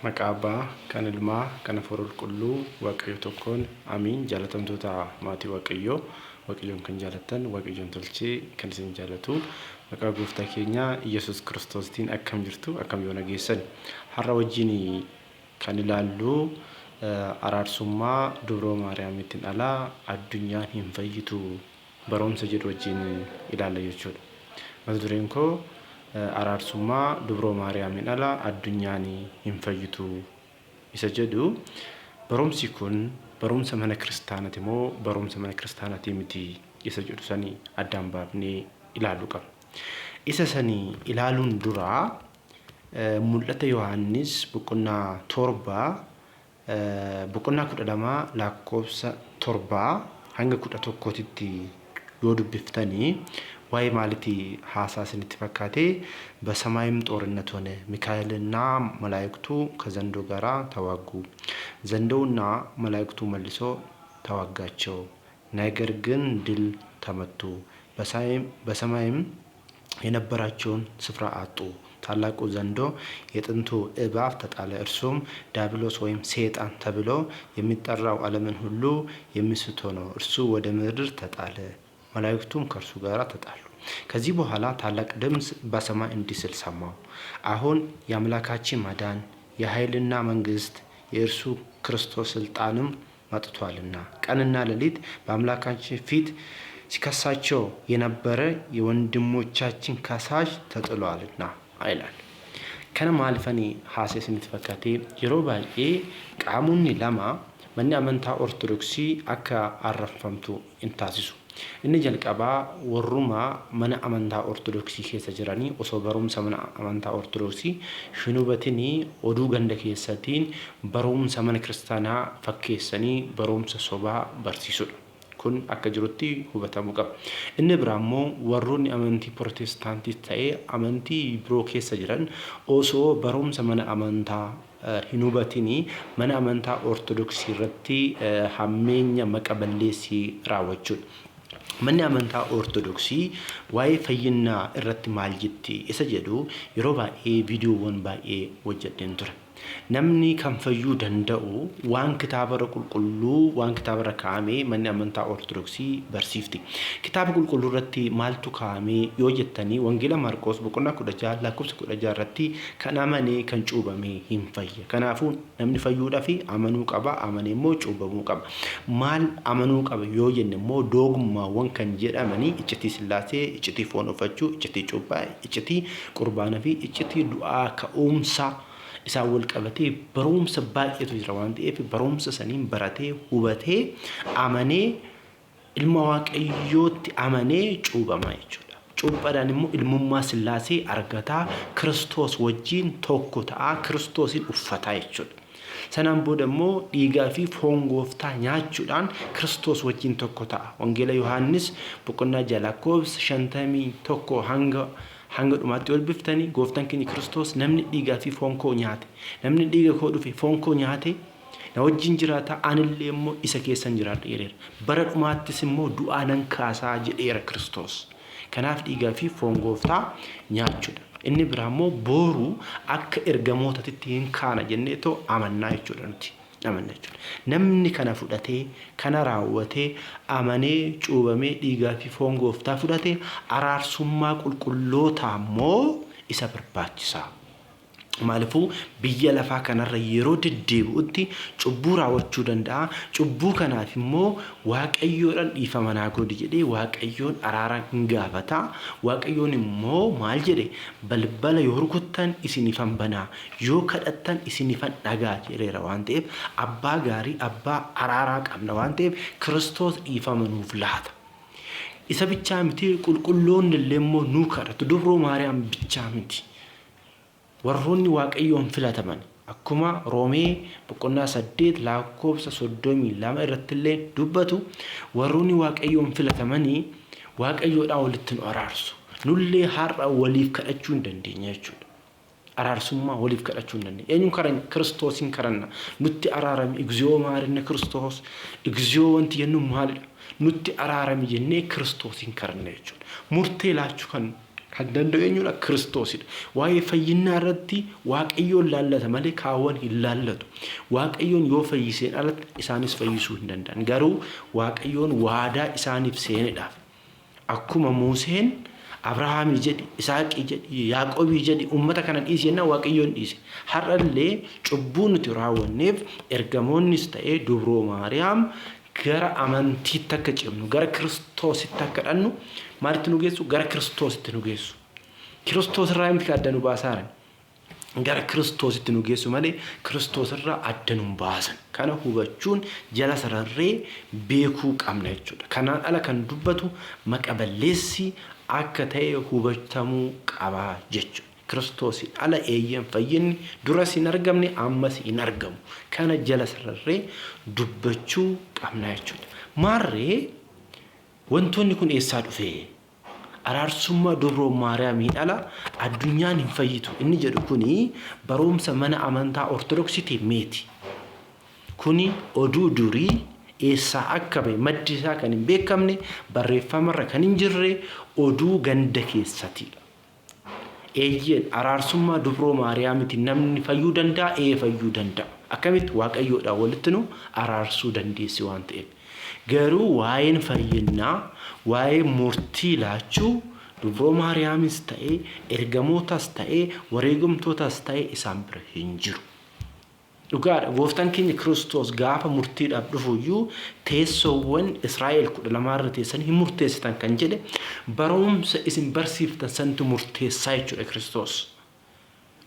Maqaabaa kan ilmaa kan afuurul qulluu waaqayyo tokkoon amiin jaalatamtoota maatii waaqayyoon kan jaalatan waaqayyoon tolchee kan isin jaalatu maqaa gooftaa keenya Yesuus Kiristoostiin akkam jirtu akkam yoo nageessan har'a wajjin kan ilaallu araarsummaa dubroo maariyaamittiin alaa addunyaan hin fayyitu barumsa jedhu wajjin ilaalla jechuudha. Mata dureen koo araarsummaa dubroo maariyaamittiin alaa addunyaan hin fayyitu isa jedhu. Barumsi kun barumsa mana kiristaanaati moo barumsa mana kiristaanaati miti isa jedhu sanii addaan baafnee ilaaluu qabna. Isa sanii ilaaluun duraa mul'ata Yohaannis boqonnaa 12 lakkoofsa 7 hanga 11tti yoo dubbiftanii ዋይ ማለቲ ሐሳስን ተፈካቴ በሰማይም ጦርነት ሆነ ሚካኤልና መላእክቱ ከዘንዶ ጋራ ተዋጉ ዘንዶውና መላእክቱ መልሶ ተዋጋቸው ነገር ግን ድል ተመቱ በሰማይም የነበራቸውን ስፍራ አጡ ታላቁ ዘንዶ የጥንቱ እባብ ተጣለ እርሱም ዲያብሎስ ወይም ሰይጣን ተብሎ የሚጠራው ዓለምን ሁሉ የሚስቶ ነው እርሱ ወደ ምድር ተጣለ መላእክቱም ከርሱ ጋራ ተጣሉ ከዚህ በኋላ ታላቅ ድምጽ በሰማይ እንዲህ ሲል ሰማሁ አሁን የአምላካችን ማዳን የኃይልና መንግስት የእርሱ ክርስቶስ ስልጣንም መጥቷልና ቀንና ሌሊት በአምላካችን ፊት ሲከሳቸው የነበረ የወንድሞቻችን ከሳሽ ተጥሏልና አይላል ከነ ማልፈኒ ሐሴስን ተፈካቴ የሮባዬ ቃሙኒ ለማ መን አመንታ ኦርቶዶክሲ አካ አረፈምቱ እንታሲሱ inni jalqabaa warruma mana amantaa ortodoksii keessa jiranii osoo barumsa mana amantaa ortodoksii shinubatanii oduu ganda keessatiin barumsa mana kiristaanaa fakkeessanii barumsa sobaa barsiisudha. Kun akka jirutti hubatamuu qaba. Inni biraa immoo warroonni amantii Protestaantii ta'ee amantii biroo keessa jiran osoo barumsa mana amantaa hin hubatini mana amantaa ortodoksii irratti hammeenya maqaballeessii raawwachuudha. Manni amantaa ortodoksii waa'ee fayyinaa irratti maal jetti isa jedhu yeroo baay'ee viidiyoowwan baay'ee hojjedheen ture. Namni kan fayyuu danda'u waan kitaaba qulqulluu waan kitaaba kaa'amee manni amantaa ortodoksii barsiifti. Kitaaba qulqulluu irratti maaltu kaa'amee yoo jettanii wangeela Maarqos boqonnaa 16 lakkoofsa 16 irratti kan amanee kan cuubame hin fayya. Kanaafuu namni fayyuudhaaf amanuu qaba amanee immoo cuubamuu qaba. Maal amanuu qaba yoo jenne immoo doogmaawwan kan jedhamanii iccitii sillaasee iccitii foon uffachuu iccitii cuuphaa iccitii qurbaanaa fi iccitii du'aa ka'umsa isa wal qabatee barumsa baay'eetu jira waan ta'eef barumsa saniin baratee hubatee amanee ilma waaqayyootti amanee cuubamaa jechuudha. Cuuphaadhaan immoo ilmummaa sillaasee argataa Kiristoos wajjin tokko ta'aa Kiristoosin uffataa jechuudha. Sanaan booda immoo dhiigaa fi foon gooftaa nyaachuudhaan Kiristoos wajjin tokko ta'a. Wangeela Yohaannis boqonnaa 6 lakkoofsa 51 hanga dhumaatti wal biftanii gooftaan keenya Kiristoos namni dhiigaa fi foon koo nyaate namni dhiiga koo dhufe foon koo nyaate na wajjin jiraata anillee immoo isa keessan jiraadha jedheera. Bara dhumaattis immoo du'aa nan kaasaa jedheera Kiristoos. Kanaaf dhiigaa fi foon gooftaa nyaachuudha. Inni biraa immoo boru akka ergamootatti hin kaana jenneetoo amannaa jechuudha nuti. Amanna jechuudha. Namni kana fudhatee kana raawwatee amanee cuubamee dhiigaa fi foon gooftaa fudhatee araarsummaa qulqullootaa immoo isa barbaachisaa. Maaliifuu biyya lafaa kanarra yeroo deddeebi'utti cubbuu raawwachuu danda'a. Cubbuu kanaaf immoo waaqayyoodhaan dhiifama naa godhi jedhee waaqayyoon araara hin gaafata. Waaqayyoon immoo maal jedhe balbala yoo rukuttan isinifan banaa yoo kadhattan isinifan dhagaa jedheera waan ta'eef abbaa gaarii abbaa araaraa qabna waan ta'eef Kiristoos dhiifama nuuf laata. Isa bichaa miti qulqulloonni illee immoo nuu kadhatu dubroo maariyaam bichaa miti. warroonni waaqayyoon filataman akkuma Roomee boqonnaa 8 lakkoofsa 32 irratti illee dubbatu warroonni waaqayyoon filatamanii waaqayyoodhaan walitti nu araarsu nullee har'a waliif kadhachuu hin dandeenya jechuudha. Araarsummaa waliif kadhachuu hin dandeenya. Eenyuun karan Kiristoosin karanna nutti araarame እግዚኦ ማርነ ክርስቶስ እግዚኦ wanti jennu maalidha nutti araarame jennee Kiristoosin karanna jechuudha. Murtee laachuu kan kan danda'u eenyudha kiristoosidha. Waa'ee fayyinaa irratti waaqayyoon laallata malee kaawwan hin laallatu. Waaqayyoon yoo fayyiseen alatti isaanis fayyisuu hin danda'an. Garuu waaqayyoon waadaa isaaniif seenedhaaf akkuma Museen Abrahaamii jedhi, Isaaqii jedhi, Yaaqoobii jedhi ummata kana dhiisi jennaan waaqayyoon dhiise. Har'allee cubbuu nuti raawwanneef ergamoonnis ta'ee dubroo Maariyaam gara amantiitti akka cimnu, gara Kiristoositti akka dhannu maalitti nu geessu? Gara Kiristoositti nu geessu. Kiristoos irraa miti adda nu baasaaran. Gara Kiristoositti nu geessu malee Kiristoos irraa adda nu baasan. Kana hubachuun jala sararree beekuu qabna jechuudha. Kanaan ala kan dubbatu maqaballeessi akka ta'e hubatamuu qaba jechuudha. Kiristoos ala eeyyan fayyinni duras hin argamne ammas hin argamu. Kana jala sararree dubbachuu qabna jechuudha. Maarree wantoonni kun eessaa dhufee? Araarsummaa dubroo Maariyaamiin ala addunyaan hin fayyitu. Inni jedhu kuni barumsa mana amantaa Ortodoksiitii miti. Kuni oduu durii eessaa akka bahe maddi isaa kan hin beekamne barreeffamarra kan hin jirre oduu ganda keessatiidha. Eeyyeen araarsummaa dubroo Maariyaamiitiin namni fayyuu danda'a, fayyuu danda'a. Akkamitti waaqayyoodhaan walitti nu araarsuu dandeessi waan ta'eef. Garuu waa'een fayyinaa, waa'ee murtii laachuu dubroo Maariyaamis ta'ee, ergamootas ta'ee, wareegamtootas ta'ee isaan bira hin jiru. Dhugaadha gooftaan keenya Kiristoos gaafa murtiidhaaf dhufuyyuu teessoowwan Israa'el 12 irra teessan hin murteessitan kan jedhe barumsa isin barsiiftan santu murteessaa jechuudha Kiristoos.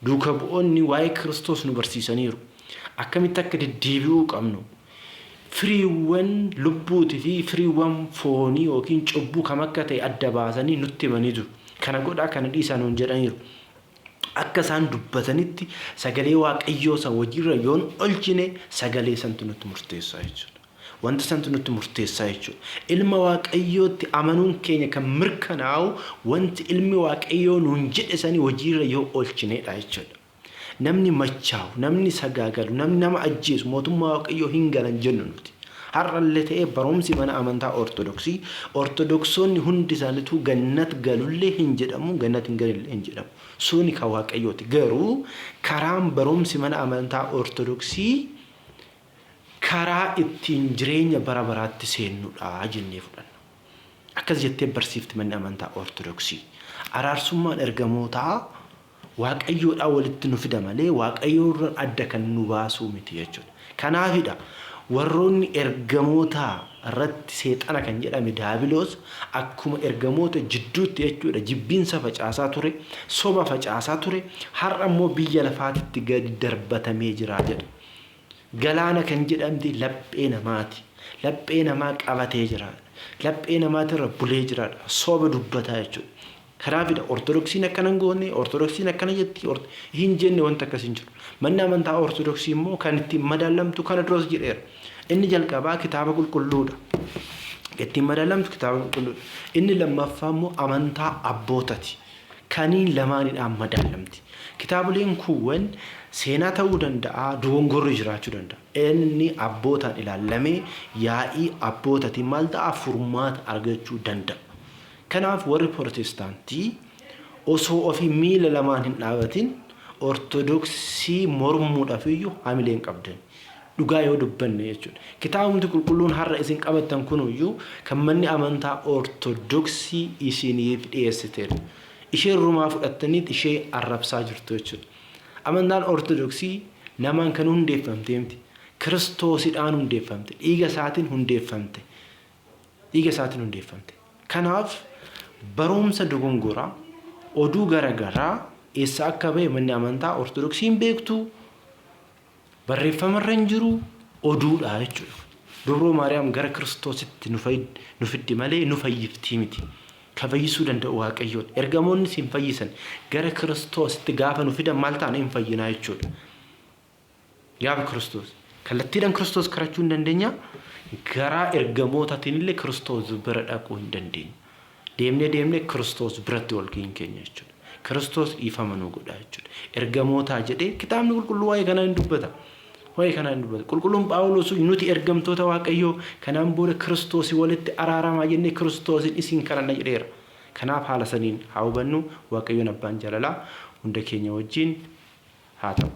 Duuka bu'oonni waa'ee Kiristoos nu barsiisaniiru. Akkamitti akka deddeebi'uu qabnu. Firiiwwan lubbuutii fi firiiwwan foonii yookiin cubbuu kam akka ta'e adda baasanii nutti himanii jiru. Kana godhaa kana dhiisaa nuun jedhaniiru. Akka isaan dubbatanitti sagalee waaqayyoo san hojiirra yoon olchine sagalee santu nutti murteessaa jechuudha. Wanta santu nutti murteessaa jechuudha. Ilma waaqayyootti amanuun keenya kan mirkanaa'u wanti ilmi waaqayyoo nuun jedhe sanii hojiirra yoo olchineedha jechuudha. Namni machaa'u, namni sagaagalu, namni nama ajjeesu mootummaa waaqayyoo hin galan jennu nuti. Har'allee ta'ee barumsi mana amantaa Ortodoksii, Ortodoksoonni hundi isaaniitu gannat galullee hin jedhamu, gannat hin galullee hin jedhamu. Suni kan waaqayyooti. Garuu karaan barumsi mana amantaa Ortodoksii karaa ittiin jireenya bara baraatti seennudha jennee fudhanna. Akkas jettee barsiifti manni amantaa Ortodoksii. Araarsummaan ergamootaa waaqayyoodhaa walitti nu fida malee waaqayyoorra adda kan nu baasuu miti jechuudha. Kanaafidha warroonni ergamoota irratti seexana kan jedhame Daabiloos akkuma ergamoota jidduutti jechuudha jibbiinsa facaasaa ture, soba facaasaa ture, har'a immoo biyya lafaatitti gadi darbatamee jira jedha. Galaana kan jedhamti laphee namaati. Laphee namaa qabatee jira. Laphee namaatirra bulee jira. Soba dubbataa jechuudha. Kanaafidha Ortodoksiin akkana hin goone, Ortodoksiin akkana jetti, hin jenne wanta akkas hin jiru. Manni amantaa Ortodoksii immoo kan ittiin madaalamtu kana duras jedheera. Inni jalqabaa kitaaba qulqulluudha. Ittiin madaalamtu kitaaba qulqulluudha. Inni lammaffaa immoo amantaa abbootati. Kaniin lamaanidhaan madaalamti. Kitaaboleen kuuwwan seenaa ta'uu danda'a, dogongorri jiraachuu danda'a. Inni abbootaan ilaalamee yaa'ii abbootatiin maal ta'a furmaata argachuu danda'a. Kanaaf warri Protestaantii osoo ofii miila lamaan hin dhaabatin Ortodoksii mormuudhaaf iyyuu hamileen qabdan. Dhugaa yoo dubbanne jechuudha. Kitaabumti qulqulluun har'a isin qabattan kunuyyuu kan manni amantaa Ortodoksii isiniif dhiyeessiteedha. Ishee rumaa fudhattaniit ishee arrabsaa jirtu jechuudha. Amantaan Ortodoksii namaan kan hundeeffamte miti. Kiristoosidhaan hundeeffamte. Dhiiga isaatiin hundeeffamte. Dhiiga isaatiin hundeeffamte. Kanaaf barumsa dogongoraa oduu garagaraa eessa akka bahe manni amantaa Ortodoksiin beektu barreeffamarra hin jiru oduudha jechuudha. Dubroo Maariyaam gara Kiristoositti nu fiddi malee nu fayyiftii miti. Ka fayyisuu danda'u waaqayyoodha. Ergamoonni siin fayyisan gara Kiristoositti gaafa nu fidan maal taana hin fayyinaa jechuudha. Gaafa Kiristoos kallattiidhaan Kiristoos karachuu hin dandeenya. Garaa ergamootaatiin illee Kiristoos bira dhaquu hin dandeenya. Deemnee Kiristoos biratti wal ga'uu keenya jechuudha. Kiristoos dhiifama nu godha jechuudha. Ergamootaa jedhee kitaabni qulqulluu waa'ee kanaa hin dubbata. Waa'ee kanaa hin dubbata. Qulqulluun Phaawulos nuti ergamtoota waaqayyoo kanaan booda Kiristoosii walitti araaramaa jennee Kiristoosin isin kadhanna jedheera. Kanaaf haala saniin haa hubannu. Waaqayyoon abbaan jaalalaa hunda keenya wajjin haa ta'u.